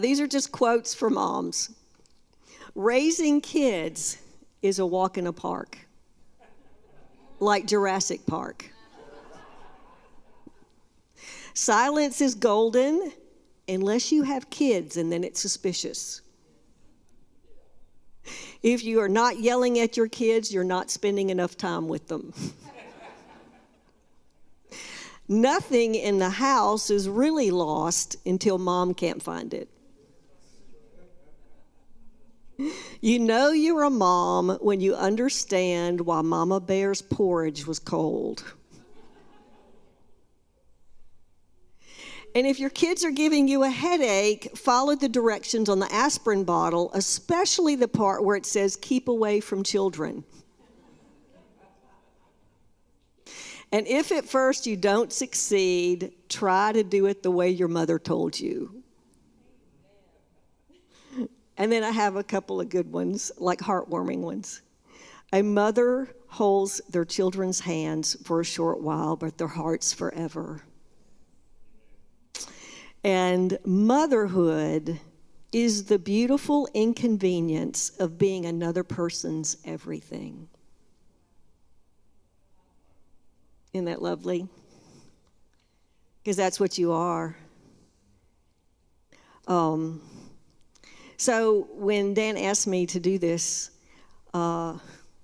These are just quotes from moms. Raising kids is a walk in a park, like Jurassic Park. Silence is golden unless you have kids, and then it's suspicious. If you are not yelling at your kids, you're not spending enough time with them. Nothing in the house is really lost until mom can't find it. You know you're a mom when you understand why Mama Bear's porridge was cold. And if your kids are giving you a headache, follow the directions on the aspirin bottle, especially the part where it says, keep away from children. And if at first you don't succeed, try to do it the way your mother told you. And then I have a couple of good ones, like heartwarming ones. A mother holds their children's hands for a short while, but their hearts forever. And motherhood is the beautiful inconvenience of being another person's everything. Isn't that lovely? Because that's what you are. So when Dan asked me to do this, in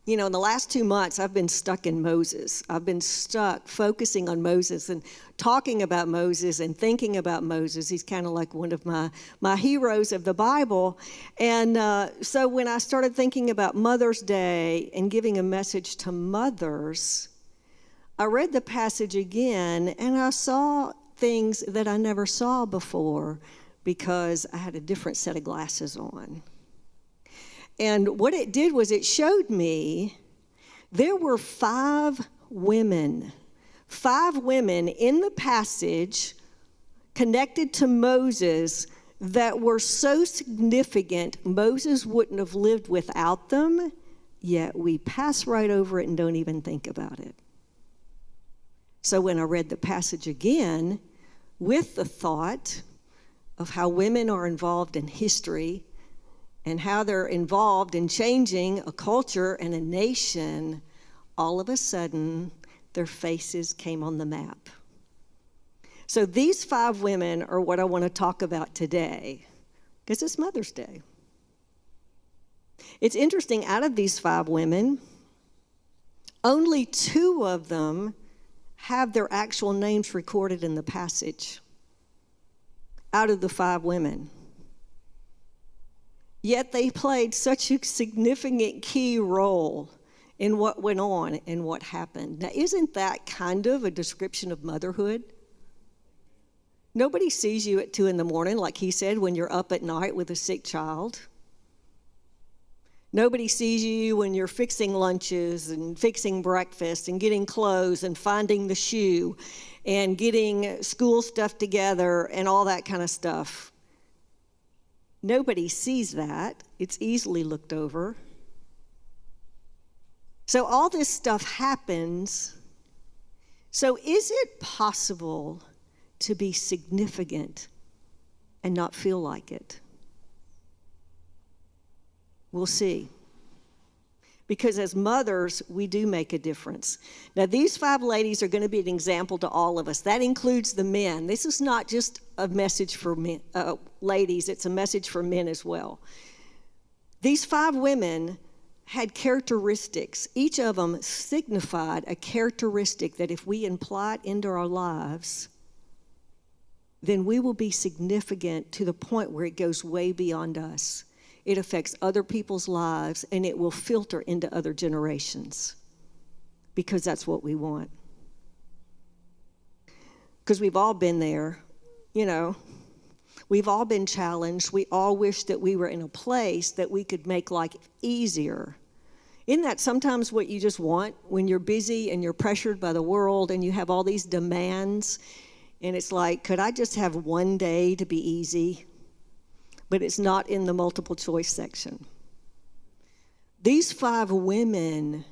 the last 2 months, I've been stuck in Moses. I've been stuck focusing on Moses and talking about Moses and thinking about Moses. He's kind of like one of my heroes of the Bible. And so when I started thinking about Mother's Day and giving a message to mothers, I read the passage again, and I saw things that I never saw before because I had a different set of glasses on. And what it did was it showed me there were 5 women in the passage connected to Moses that were so significant Moses wouldn't have lived without them, yet we pass right over it and don't even think about it. So when I read the passage again, with the thought of how women are involved in history and how they're involved in changing a culture and a nation, all of a sudden, their faces came on the map. So these 5 women are what I want to talk about today, because it's Mother's Day. It's interesting, out of these 5 women, only 2 of them have their actual names recorded in the passage out of the 5 women. Yet they played such a significant key role in what went on and what happened. Now, isn't that kind of a description of motherhood? Nobody sees you at 2 a.m, like he said, when you're up at night with a sick child. Nobody sees you when you're fixing lunches and fixing breakfast and getting clothes and finding the shoe and getting school stuff together and all that kind of stuff. Nobody sees that. It's easily looked over. So all this stuff happens. So is it possible to be significant and not feel like it? We'll see. Because as mothers, we do make a difference. Now, these 5 ladies are going to be an example to all of us. That includes the men. This is not just a message for men, ladies. It's a message for men as well. These 5 women had characteristics. Each of them signified a characteristic that if we apply it into our lives, then we will be significant to the point where it goes way beyond us. It affects other people's lives, and it will filter into other generations, because that's what we want. Because we've all been there, We've all been challenged. We all wish that we were in a place that we could make life easier. Isn't that sometimes what you just want when you're busy and you're pressured by the world and you have all these demands? And it's like, could I just have one day to be easy? But it's not in the multiple choice section. These 5 women,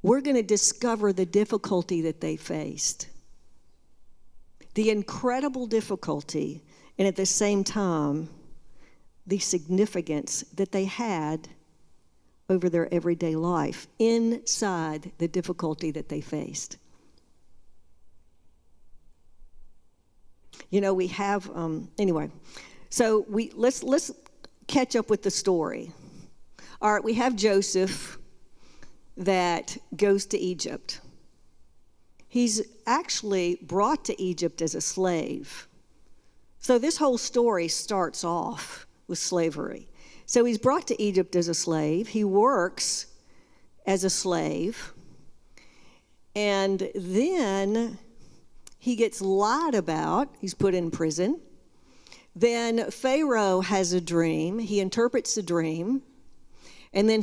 we're going to discover the difficulty that they faced. The incredible difficulty and at the same time, the significance that they had over their everyday life inside the difficulty that they faced. You know, we have, anyway, so let's catch up with the story. All right, we have Joseph that goes to Egypt. He's actually brought to Egypt as a slave. So this whole story starts off with slavery. So he's brought to Egypt as a slave. He works as a slave. And then he gets lied about. He's put in prison. Then Pharaoh has a dream. He interprets the dream. And then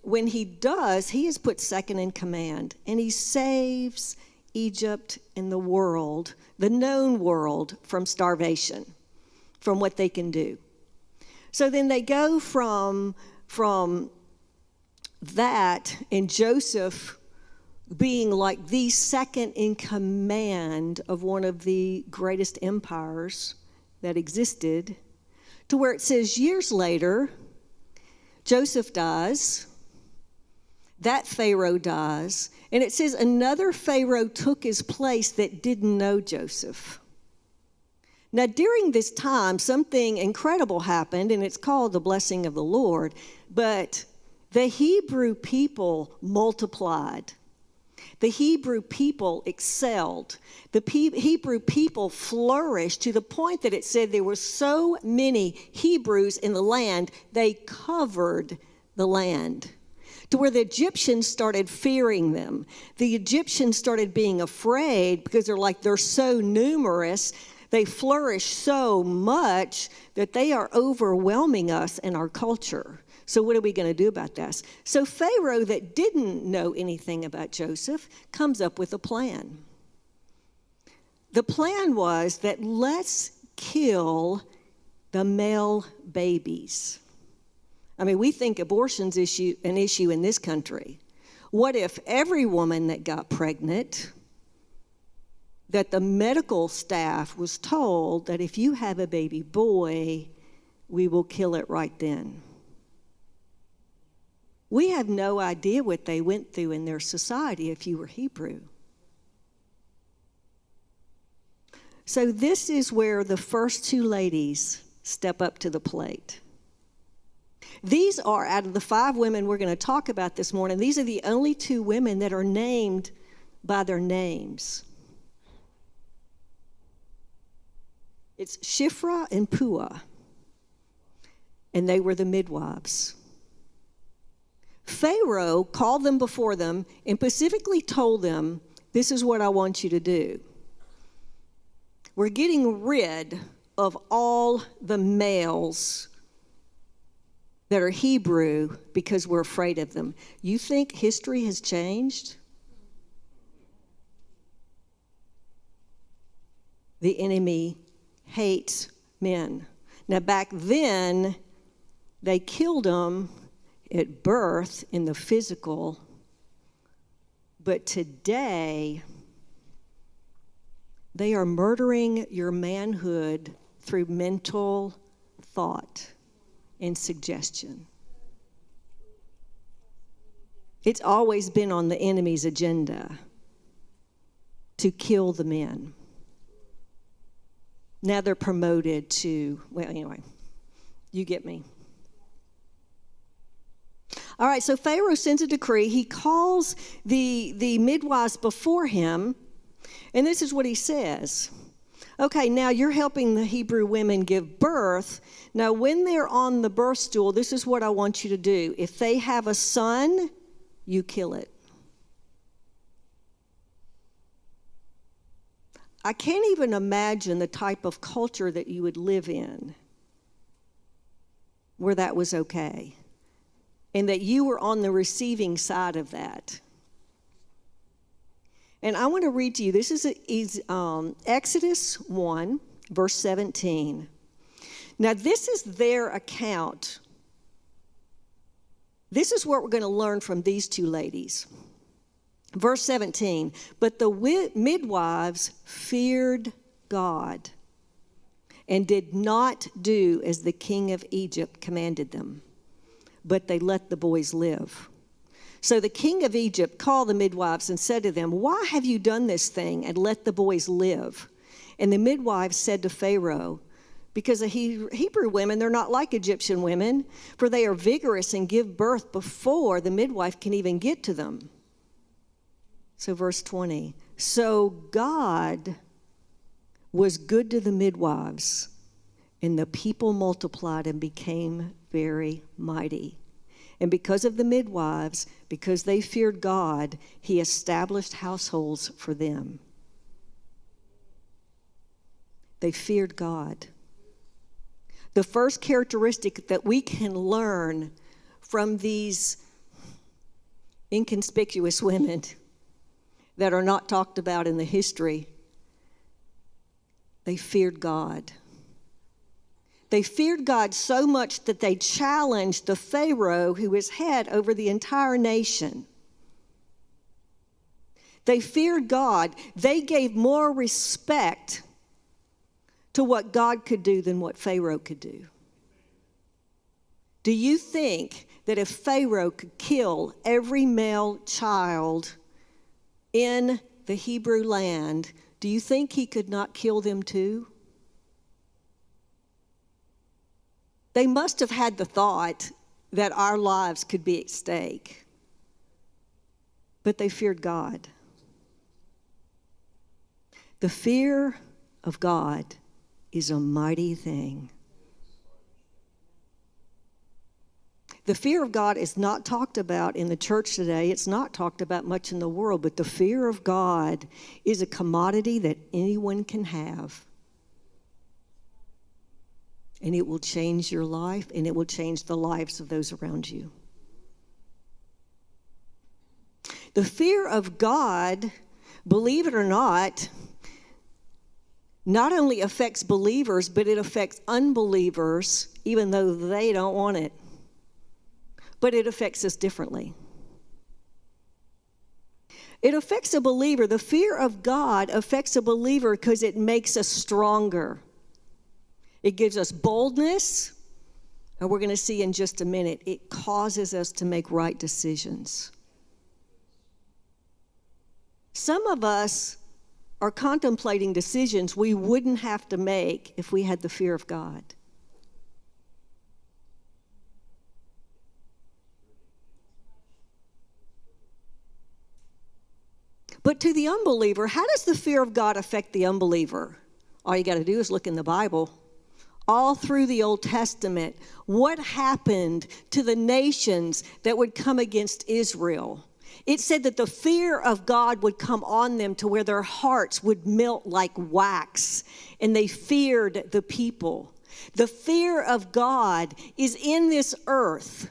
when he does, he is put second in command. And he saves Egypt and the world, the known world, from starvation, from what they can do. So then they go from that, and Joseph being like the second in command of one of the greatest empires that existed, to where it says years later, Joseph dies, that Pharaoh dies, and it says another Pharaoh took his place that didn't know Joseph. Now, during this time, something incredible happened, and it's called the blessing of the Lord, but the Hebrew people multiplied. The Hebrew people excelled. The Hebrew people flourished to the point that it said there were so many Hebrews in the land, they covered the land, to where the Egyptians started fearing them. The Egyptians started being afraid because they're so numerous. They flourish so much that they are overwhelming us in our culture. So what are we going to do about this? So Pharaoh, that didn't know anything about Joseph, comes up with a plan. The plan was that let's kill the male babies. I mean, we think abortion's an issue in this country. What if every woman that got pregnant, that the medical staff was told that if you have a baby boy, we will kill it right then? We have no idea what they went through in their society if you were Hebrew. So this is where the first two ladies step up to the plate. These are, out of the 5 women we're going to talk about this morning, these are the only 2 women that are named by their names. It's Shiphrah and Puah, and they were the midwives. Pharaoh called them before them and specifically told them, this is what I want you to do. We're getting rid of all the males that are Hebrew because we're afraid of them. You think history has changed? The enemy hates men. Now, back then, they killed them at birth in the physical, but today, they are murdering your manhood through mental thought and suggestion. It's always been on the enemy's agenda to kill the men. Now they're promoted to, well, anyway, you get me. All right, so Pharaoh sends a decree. He calls the midwives before him, and this is what he says. Okay, now you're helping the Hebrew women give birth. Now, when they're on the birth stool, this is what I want you to do. If they have a son, you kill it. I can't even imagine the type of culture that you would live in where that was okay, and that you were on the receiving side of that. And I want to read to you, this is Exodus 1, verse 17. Now, this is their account. This is what we're going to learn from these 2 ladies. Verse 17, but the midwives feared God and did not do as the king of Egypt commanded them, but they let the boys live. So the king of Egypt called the midwives and said to them, "Why have you done this thing and let the boys live?" And the midwives said to Pharaoh, "Because the Hebrew women, they're not like Egyptian women, for they are vigorous and give birth before the midwife can even get to them." So verse 20, so God was good to the midwives, and the people multiplied and became very mighty. And because of the midwives, because they feared God, he established households for them. They feared God. The first characteristic that we can learn from these inconspicuous women that are not talked about in the history, they feared God. They feared God so much that they challenged the Pharaoh who was head over the entire nation. They feared God. They gave more respect to what God could do than what Pharaoh could do. Do you think that if Pharaoh could kill every male child in the Hebrew land, do you think he could not kill them too? They must have had the thought that our lives could be at stake, but they feared God. The fear of God is a mighty thing. The fear of God is not talked about in the church today. It's not talked about much in the world, but the fear of God is a commodity that anyone can have. And it will change your life, and it will change the lives of those around you. The fear of God, believe it or not only affects believers, but it affects unbelievers, even though they don't want it. But it affects us differently. It affects a believer. The fear of God affects a believer because it makes us stronger. It gives us boldness, and we're going to see in just a minute, it causes us to make right decisions. Some of us are contemplating decisions we wouldn't have to make if we had the fear of God. But to the unbeliever, how does the fear of God affect the unbeliever? All you got to do is look in the Bible. All through the Old Testament, what happened to the nations that would come against Israel? It said that the fear of God would come on them to where their hearts would melt like wax, and they feared the people. The fear of God is in this earth.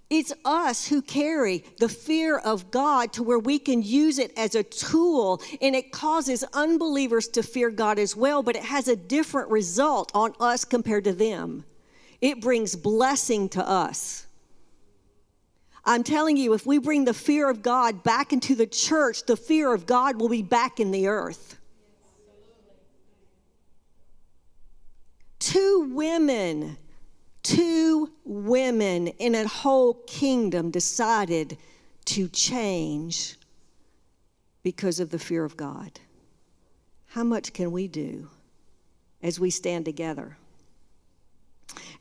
It's us who carry the fear of God to where we can use it as a tool, and it causes unbelievers to fear God as well, but it has a different result on us compared to them. It brings blessing to us. I'm telling you, if we bring the fear of God back into the church, the fear of God will be back in the earth. Two women in a whole kingdom decided to change because of the fear of God. How much can we do as we stand together?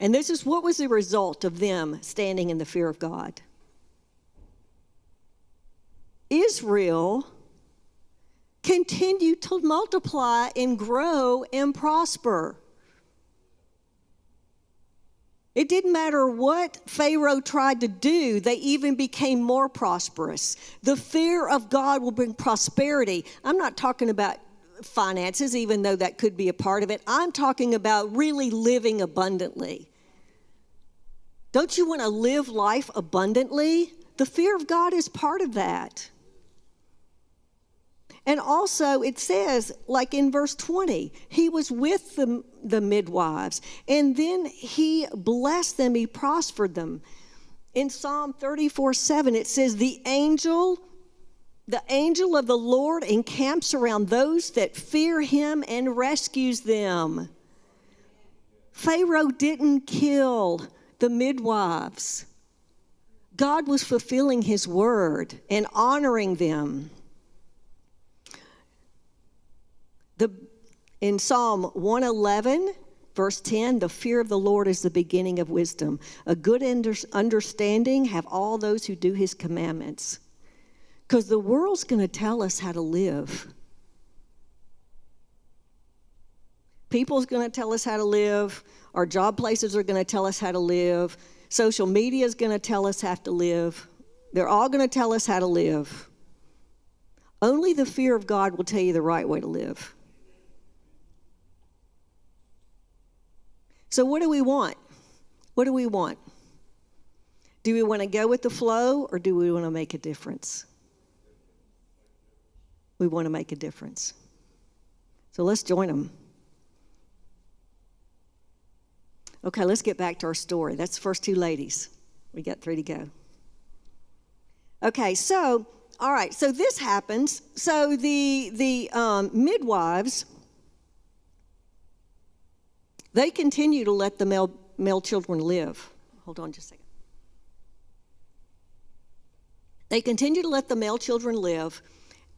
And this is what was the result of them standing in the fear of God. Israel continued to multiply and grow and prosper. It didn't matter what Pharaoh tried to do, they even became more prosperous. The fear of God will bring prosperity. I'm not talking about finances, even though that could be a part of it. I'm talking about really living abundantly. Don't you want to live life abundantly? The fear of God is part of that. And also it says, like in verse 20, he was with the midwives, and then he blessed them, he prospered them. In Psalm 34:7, it says, the angel of the Lord encamps around those that fear him and rescues them. Pharaoh didn't kill the midwives. God was fulfilling his word and honoring them. In Psalm 111, verse 10, the fear of the Lord is the beginning of wisdom. A good understanding have all those who do his commandments. Because the world's going to tell us how to live. People's going to tell us how to live. Our job places are going to tell us how to live. Social media is going to tell us how to live. They're all going to tell us how to live. Only the fear of God will tell you the right way to live. So what do we want? What do we want? Do we want to go with the flow, or do we want to make a difference? We want to make a difference. So let's join them. Okay, let's get back to our story. That's the first two ladies. We got 3 to go. Okay, so, all right, so this happens. So the midwives, they continue to let the male children live. Hold on just a second. They continue to let the male children live.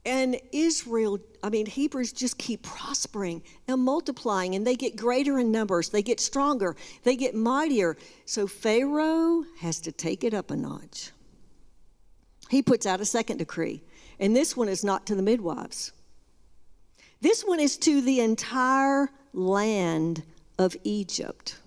And Hebrews just keep prospering and multiplying, and they get greater in numbers. They get stronger. They get mightier. So Pharaoh has to take it up a notch. He puts out a second decree, and this one is not to the midwives. This one is to the entire land of Egypt.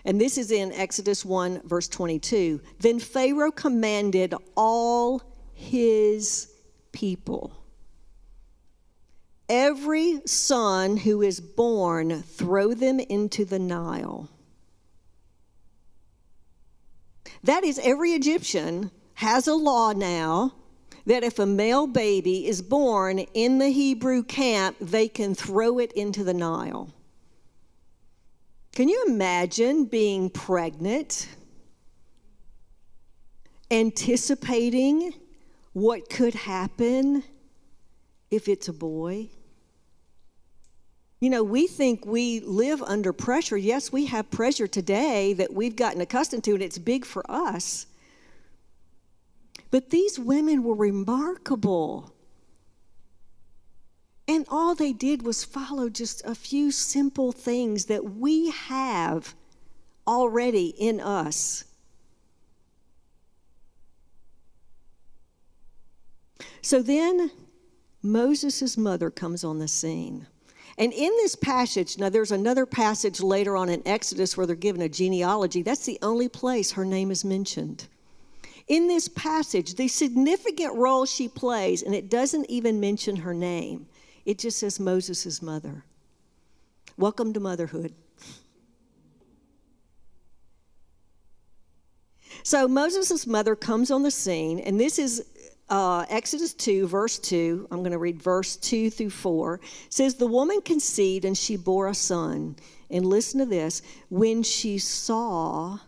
And this is in Exodus 1, verse 22. Then Pharaoh commanded all his people, every son who is born, throw them into the Nile. That is, every Egyptian has a law now that if a male baby is born in the Hebrew camp, they can throw it into the Nile. Can you imagine being pregnant, anticipating what could happen if it's a boy? You know, we think we live under pressure. Yes, we have pressure today that we've gotten accustomed to, and it's big for us. But these women were remarkable. And all they did was follow just a few simple things that we have already in us. So then Moses' mother comes on the scene. And in this passage, now there's another passage later on in Exodus where they're given a genealogy. That's the only place her name is mentioned. In this passage, the significant role she plays, and it doesn't even mention her name, it just says Moses' mother. Welcome to motherhood. So Moses' mother comes on the scene, and this is Exodus 2, verse 2. I'm going to read verse 2 through 4. It says, the woman conceived, and she bore a son. And listen to this. When she saw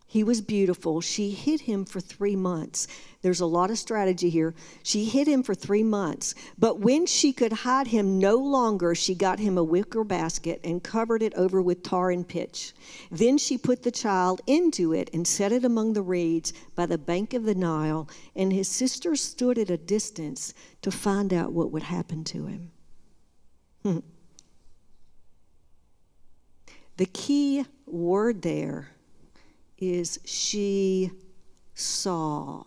he was beautiful, she hid him for 3 months. There's a lot of strategy here. She hid him for 3 months. But when she could hide him no longer, she got him a wicker basket and covered it over with tar and pitch. Then she put the child into it and set it among the reeds by the bank of the Nile. And his sisters stood at a distance to find out what would happen to him. The key word there is she saw.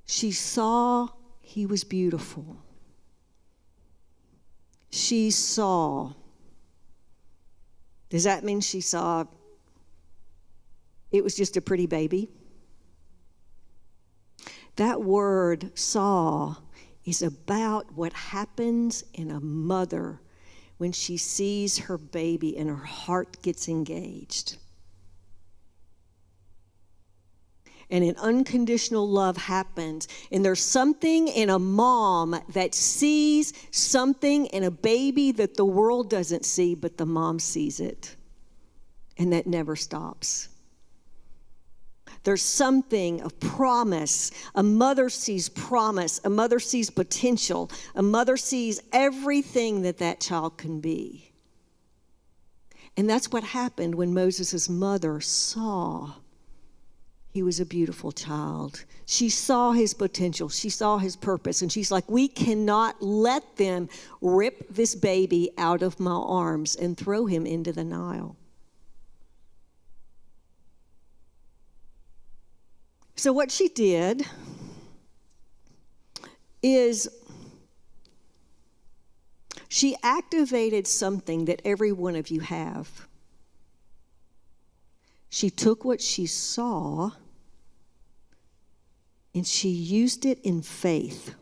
She saw he was beautiful. She saw. Does that mean she saw it was just a pretty baby? That word saw is about what happens in a mother when she sees her baby and her heart gets engaged. And an unconditional love happens. And there's something in a mom that sees something in a baby that the world doesn't see, but the mom sees it. And that never stops. There's something of promise. A mother sees promise. A mother sees potential. A mother sees everything that child can be. And that's what happened when Moses' mother saw he was a beautiful child. She saw his potential. She saw his purpose. And she's like, we cannot let them rip this baby out of my arms and throw him into the Nile. So what she did is she activated something that every one of you have. She took what she saw and she used it in faith.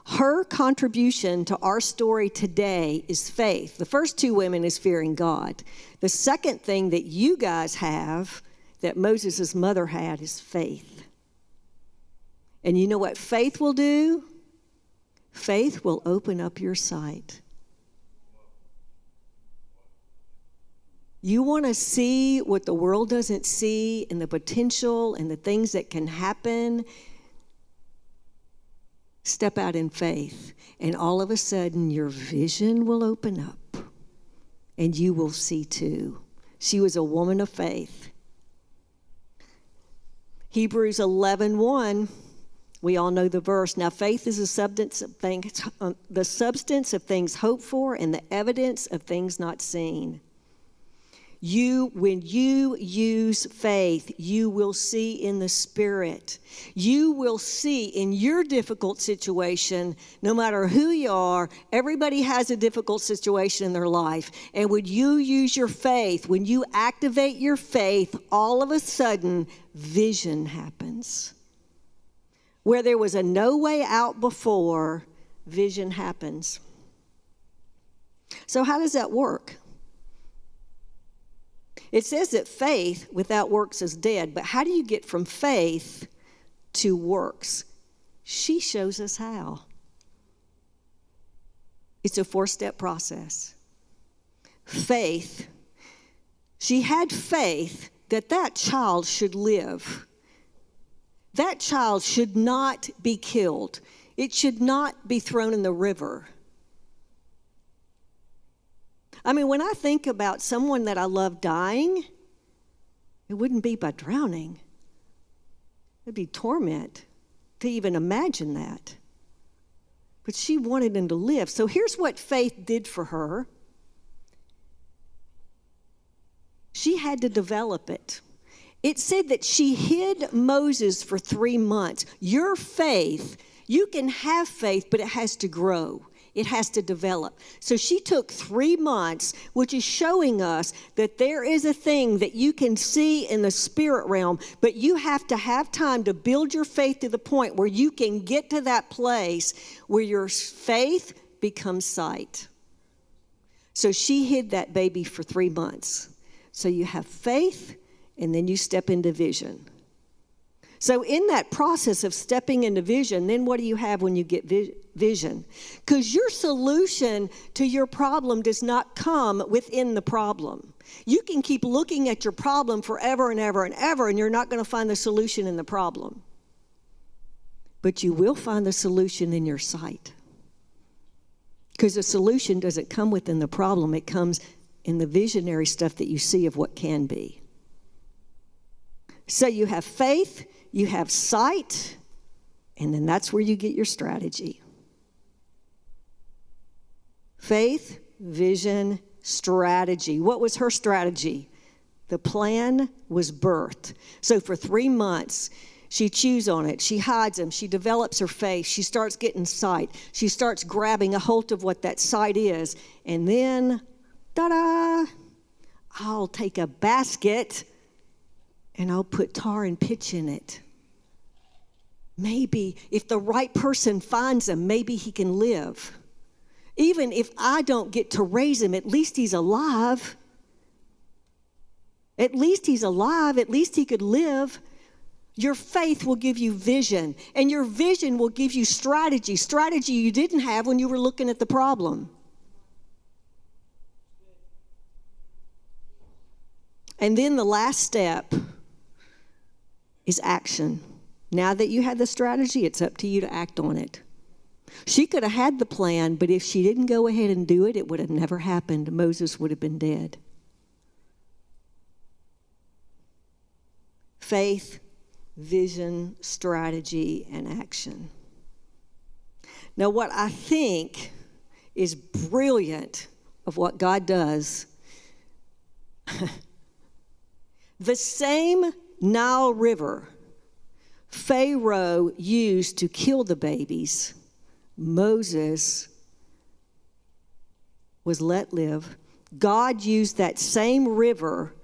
Her contribution to our story today is faith. The first two women is fearing God. The second thing that you guys have that Moses' mother had is faith. And you know what faith will do? Faith will open up your sight. You want to see what the world doesn't see and the potential and the things that can happen? Step out in faith, and all of a sudden your vision will open up and you will see too. She was a woman of faith. Hebrews 11:1, we all know the verse. Now faith is the substance of things hoped for and the evidence of things not seen. When you use faith, you will see in the Spirit. You will see in your difficult situation, no matter who you are, everybody has a difficult situation in their life. And when you use your faith, when you activate your faith, all of a sudden, vision happens. Where there was a no way out before, vision happens. So how does that work? It says that faith without works is dead, but how do you get from faith to works? She shows us how. It's a 4-step process. Faith. She had faith that child should live. That child should not be killed. It should not be thrown in the river. I mean, when I think about someone that I love dying, it wouldn't be by drowning. It'd be torment to even imagine that. But she wanted him to live. So here's what faith did for her. She had to develop it. It said that she hid Moses for 3 months. Your faith, you can have faith, but it has to grow. It has to develop. So she took 3 months, which is showing us that there is a thing that you can see in the spirit realm, but you have to have time to build your faith to the point where you can get to that place where your faith becomes sight. So she hid that baby for 3 months. So you have faith, and then you step into vision. So in that process of stepping into vision, then what do you have when you get vision? Because your solution to your problem does not come within the problem. You can keep looking at your problem forever and ever and ever, and you're not going to find the solution in the problem. But you will find the solution in your sight. Because the solution doesn't come within the problem. It comes in the visionary stuff that you see of what can be. So you have faith, you have sight, and then that's where you get your strategy. Faith, vision, strategy. What was her strategy? The plan was birthed. So for 3 months, she chews on it. She hides them. She develops her faith. She starts getting sight. She starts grabbing a hold of what that sight is. And then, ta-da, I'll take a basket and I'll put tar and pitch in it. Maybe if the right person finds him, maybe he can live. Even if I don't get to raise him, at least he's alive. At least he's alive. At least he could live. Your faith will give you vision, and your vision will give you strategy you didn't have when you were looking at the problem. And then the last step is action. Now that you have the strategy, it's up to you to act on it. She could have had the plan, but if she didn't go ahead and do it, it would have never happened. Moses would have been dead. Faith, vision, strategy, and action. Now, what I think is brilliant of what God does, the same Nile River Pharaoh used to kill the babies, Moses was let live. God used that same river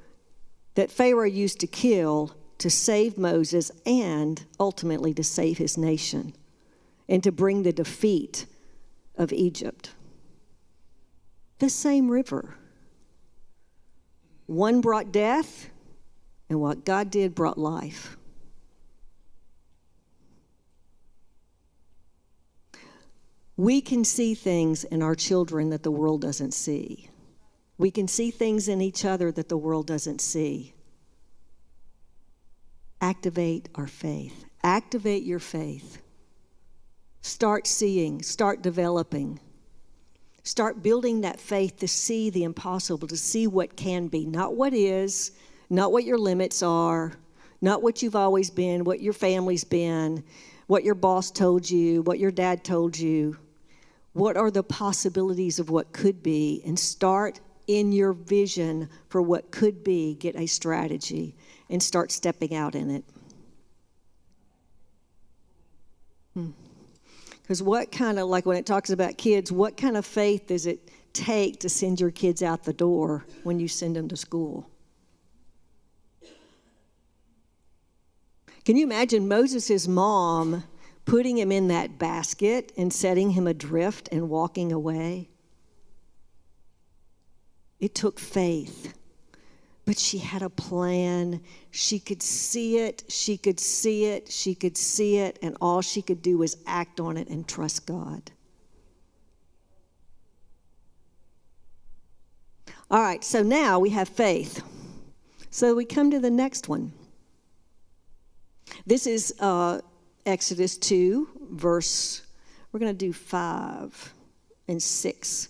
that Pharaoh used to kill to save Moses and ultimately to save his nation and to bring the defeat of Egypt. The same river. One brought death, and what God did brought life. We can see things in our children that the world doesn't see. We can see things in each other that the world doesn't see. Activate our faith. Activate your faith. Start seeing, start developing. Start building that faith to see the impossible, to see what can be, not what is, not what your limits are, not what you've always been, what your family's been, what your boss told you, what your dad told you. What are the possibilities of what could be? And start in your vision for what could be, get a strategy, and start stepping out in it. Because what kind of, like when it talks about kids, what kind of faith does it take to send your kids out the door when you send them to school? Can you imagine Moses' mom putting him in that basket and setting him adrift and walking away? It took faith. But she had a plan. She could see it, she could see it, she could see it, and all she could do was act on it and trust God. All right, so now we have faith. So we come to the next one. This is Exodus 2, we're going to do 5 and 6.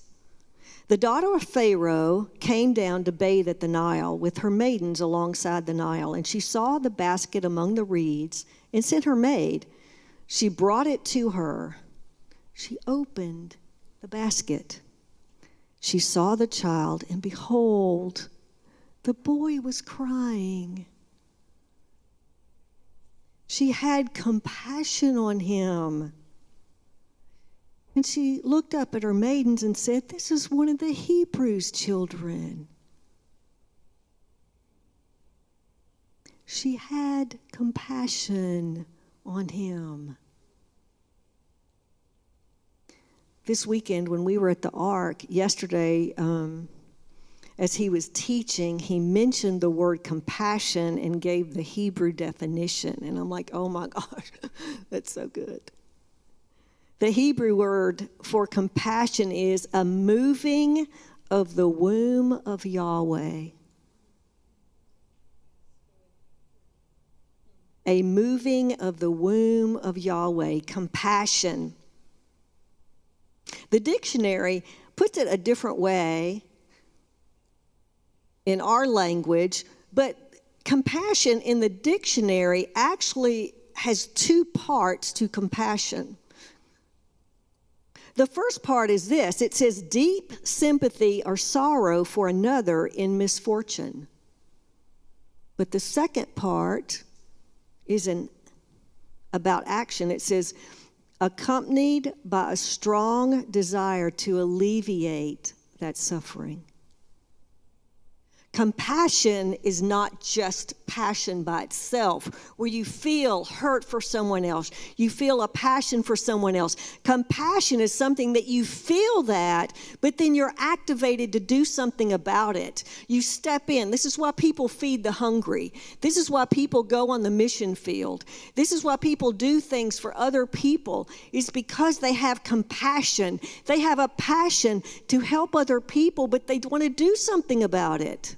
The daughter of Pharaoh came down to bathe at the Nile with her maidens alongside the Nile, and she saw the basket among the reeds and sent her maid. She brought it to her. She opened the basket. She saw the child, and behold, the boy was crying. She had compassion on him. And she looked up at her maidens and said, "This is one of the Hebrews' children." She had compassion on him. This weekend when we were at the Ark, yesterday, as he was teaching, he mentioned the word compassion and gave the Hebrew definition. And I'm like, oh my gosh, that's so good. The Hebrew word for compassion is a moving of the womb of Yahweh. A moving of the womb of Yahweh, compassion. The dictionary puts it a different way in our language, but compassion in the dictionary actually has two parts to compassion. The first part is this. It says deep sympathy or sorrow for another in misfortune. But the second part is about action. It says accompanied by a strong desire to alleviate that suffering. Compassion is not just passion by itself, where you feel hurt for someone else. You feel a passion for someone else. Compassion is something that you feel that, but then you're activated to do something about it. You step in. This is why people feed the hungry. This is why people go on the mission field. This is why people do things for other people. It's because they have compassion. They have a passion to help other people, but they want to do something about it.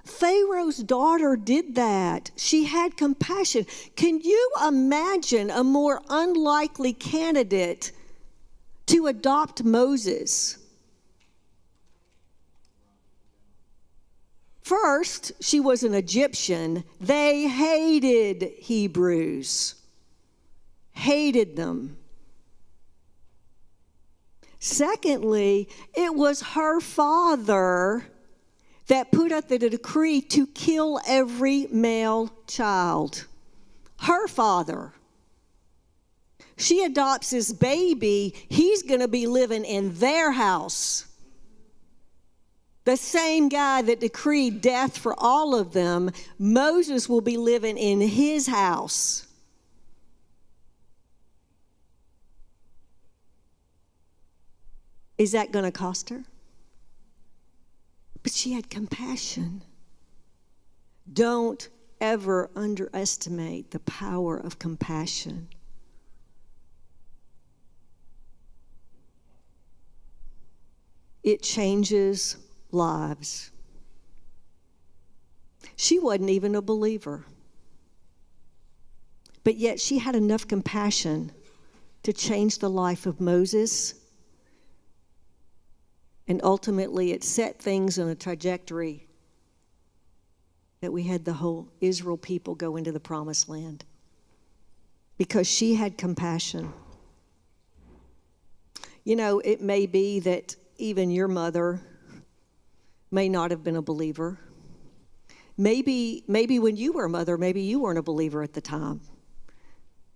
Pharaoh's daughter did that. She had compassion. Can you imagine a more unlikely candidate to adopt Moses? First, she was an Egyptian. They hated Hebrews. Hated them. Secondly, it was her father that put up the decree to kill every male child. Her father. She adopts his baby. He's going to be living in their house. The same guy that decreed death for all of them, Moses will be living in his house. Is that going to cost her? But she had compassion. Don't ever underestimate the power of compassion. It changes lives. She wasn't even a believer. But yet she had enough compassion to change the life of Moses. And ultimately it set things on a trajectory that we had the whole Israel people go into the promised land. Because she had compassion. You know, it may be that even your mother may not have been a believer. Maybe when you were a mother, maybe you weren't a believer at the time.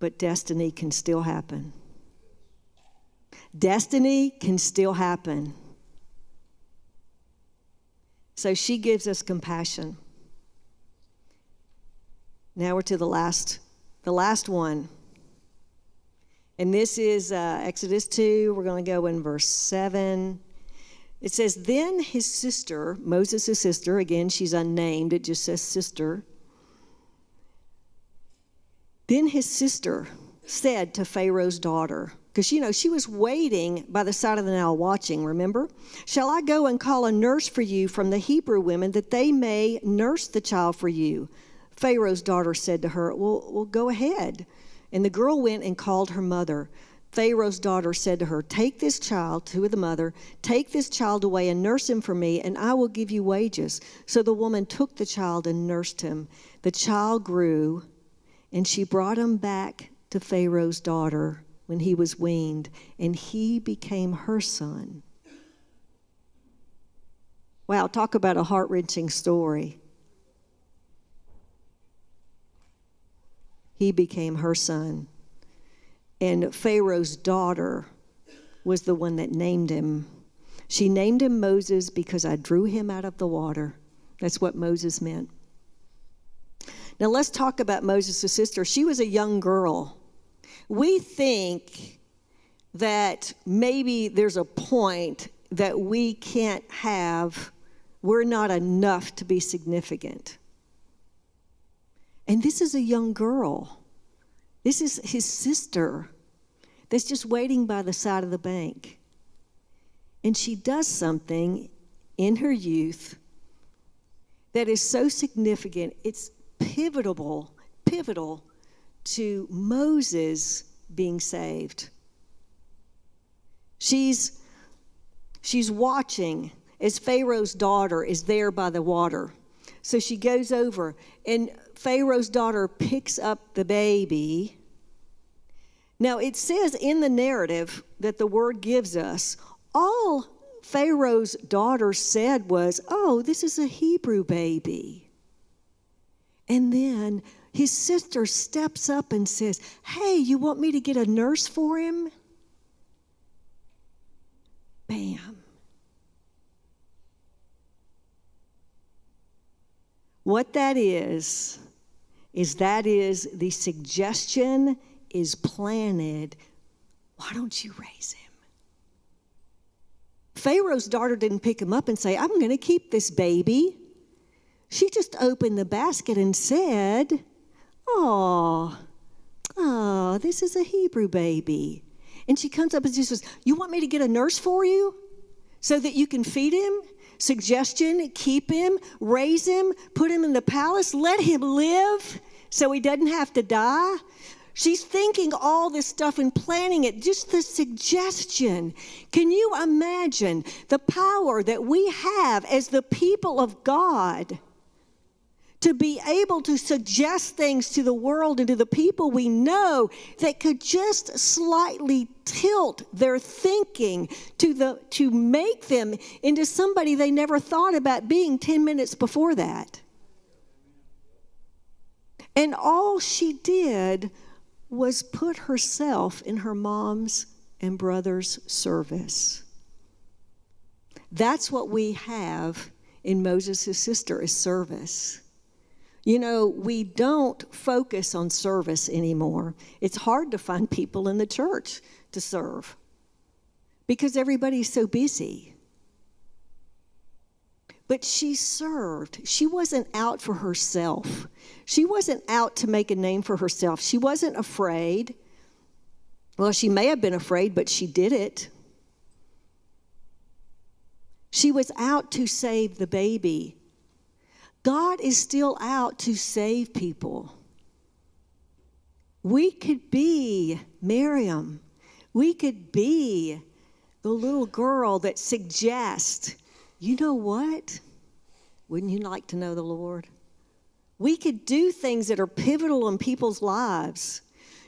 But destiny can still happen. Destiny can still happen. So she gives us compassion. Now we're to the last one. And this is Exodus 2. We're going to go in verse 7. It says, then his sister, Moses' sister, again, she's unnamed, it just says sister. Then his sister said to Pharaoh's daughter, because, you know, she was waiting by the side of the Nile watching, remember? Shall I go and call a nurse for you from the Hebrew women that they may nurse the child for you? Pharaoh's daughter said to her, well, go ahead. And the girl went and called her mother. Pharaoh's daughter said to her, take this child, to the mother, take this child away and nurse him for me, and I will give you wages. So the woman took the child and nursed him. The child grew, and she brought him back to Pharaoh's daughter when he was weaned, and he became her son. Wow, talk about a heart-wrenching story. He became her son. And Pharaoh's daughter was the one that named him. She named him Moses because I drew him out of the water. That's what Moses meant. Now let's talk about Moses' sister. She was a young girl. We think that maybe there's a point that we can't have, we're not enough to be significant. And this is a young girl. This is his sister that's just waiting by the side of the bank. And she does something in her youth that is so significant. It's pivotal to Moses being saved. She's watching as Pharaoh's daughter is there by the water. So she goes over, and Pharaoh's daughter picks up the baby. Now, it says in the narrative that the word gives us, all Pharaoh's daughter said was, oh, this is a Hebrew baby. And then his sister steps up and says, hey, you want me to get a nurse for him? Bam. What that is the suggestion is planted. Why don't you raise him? Pharaoh's daughter didn't pick him up and say, I'm going to keep this baby. She just opened the basket and said, oh, this is a Hebrew baby. And she comes up and she says, you want me to get a nurse for you so that you can feed him? suggestion, keep him, raise him, put him in the palace, let him live so he doesn't have to die. She's thinking all this stuff and planning it, just the suggestion. Can you imagine the power that we have as the people of God to be able to suggest things to the world and to the people we know that could just slightly tilt their thinking to make them into somebody they never thought about being 10 minutes before that? And all she did was put herself in her mom's and brother's service. That's what we have in Moses' sister, is service. You know, we don't focus on service anymore. It's hard to find people in the church to serve because everybody's so busy. But she served. She wasn't out for herself. She wasn't out to make a name for herself. She wasn't afraid. Well, she may have been afraid, but she did it. She was out to save the baby. God is still out to save people. We could be Miriam. We could be the little girl that suggests, you know what? Wouldn't you like to know the Lord? We could do things that are pivotal in people's lives.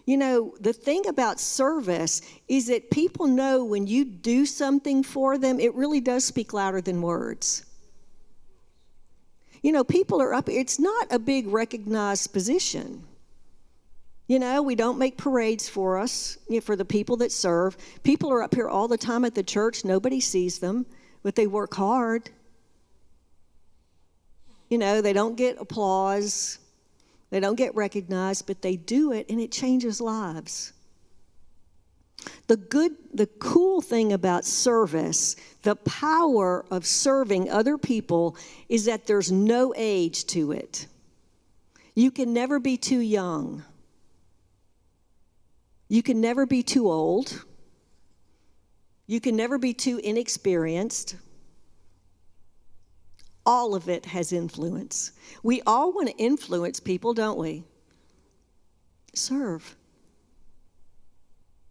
You know, the thing about service is that people know when you do something for them, it really does speak louder than words. You know, people are up, it's not a big recognized position. You know, we don't make parades for us, for the people that serve. People are up here all the time at the church. Nobody sees them, but they work hard. You know, they don't get applause. They don't get recognized, but they do it, and it changes lives. The cool thing about service, the power of serving other people, is that there's no age to it. You can never be too young. You can never be too old. You can never be too inexperienced. All of it has influence. We all want to influence people, don't we? Serve.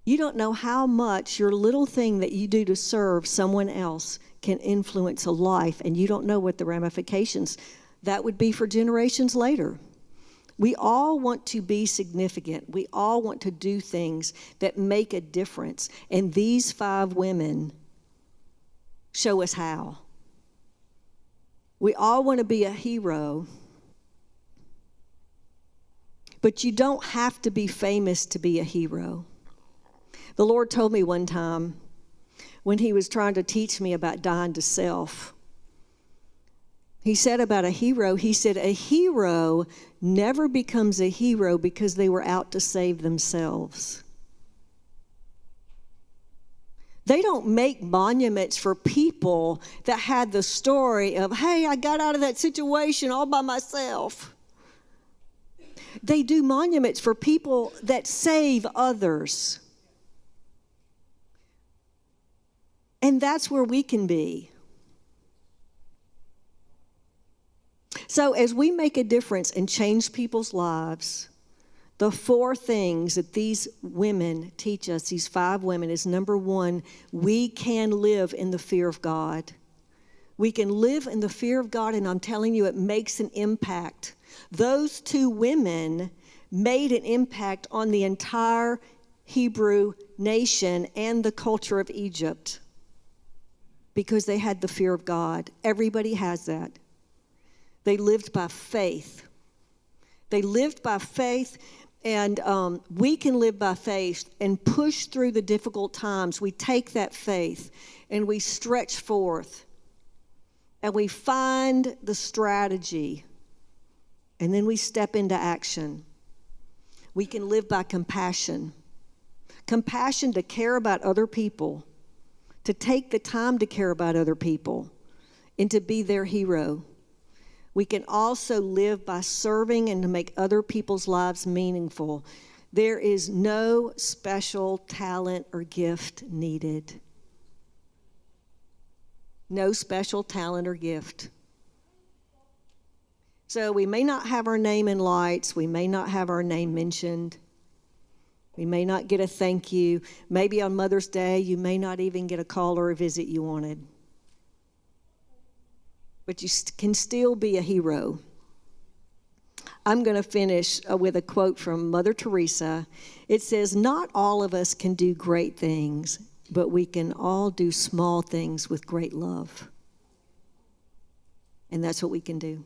You don't know how much your little thing that you do to serve someone else can influence a life, and you don't know what the ramifications that would be for generations later. We all want to be significant. We all want to do things that make a difference, and these 5 women show us how. We all want to be a hero, but you don't have to be famous to be a hero. The Lord told me one time when he was trying to teach me about dying to self, he said about a hero, he said, a hero never becomes a hero because they were out to save themselves. They don't make monuments for people that had the story of, hey, I got out of that situation all by myself. They do monuments for people that save others. And that's where we can be. So as we make a difference and change people's lives, the 4 things that these women teach us, these 5 women, is number 1, we can live in the fear of God. We can live in the fear of God, and I'm telling you, it makes an impact. Those 2 women made an impact on the entire Hebrew nation and the culture of Egypt because they had the fear of God. Everybody has that. They lived by faith. They lived by faith. And we can live by faith and push through the difficult times. We take that faith and we stretch forth and we find the strategy, and then we step into action. We can live by compassion. Compassion to care about other people, to take the time to care about other people, and to be their hero. We can also live by serving and to make other people's lives meaningful. There is no special talent or gift needed. no special talent or gift. So we may not have our name in lights. We may not have our name mentioned. We may not get a thank you. Maybe on Mother's Day, you may not even get a call or a visit you wanted. But you can still be a hero. I'm going to finish with a quote from Mother Teresa. It says, "Not all of us can do great things, but we can all do small things with great love." And that's what we can do.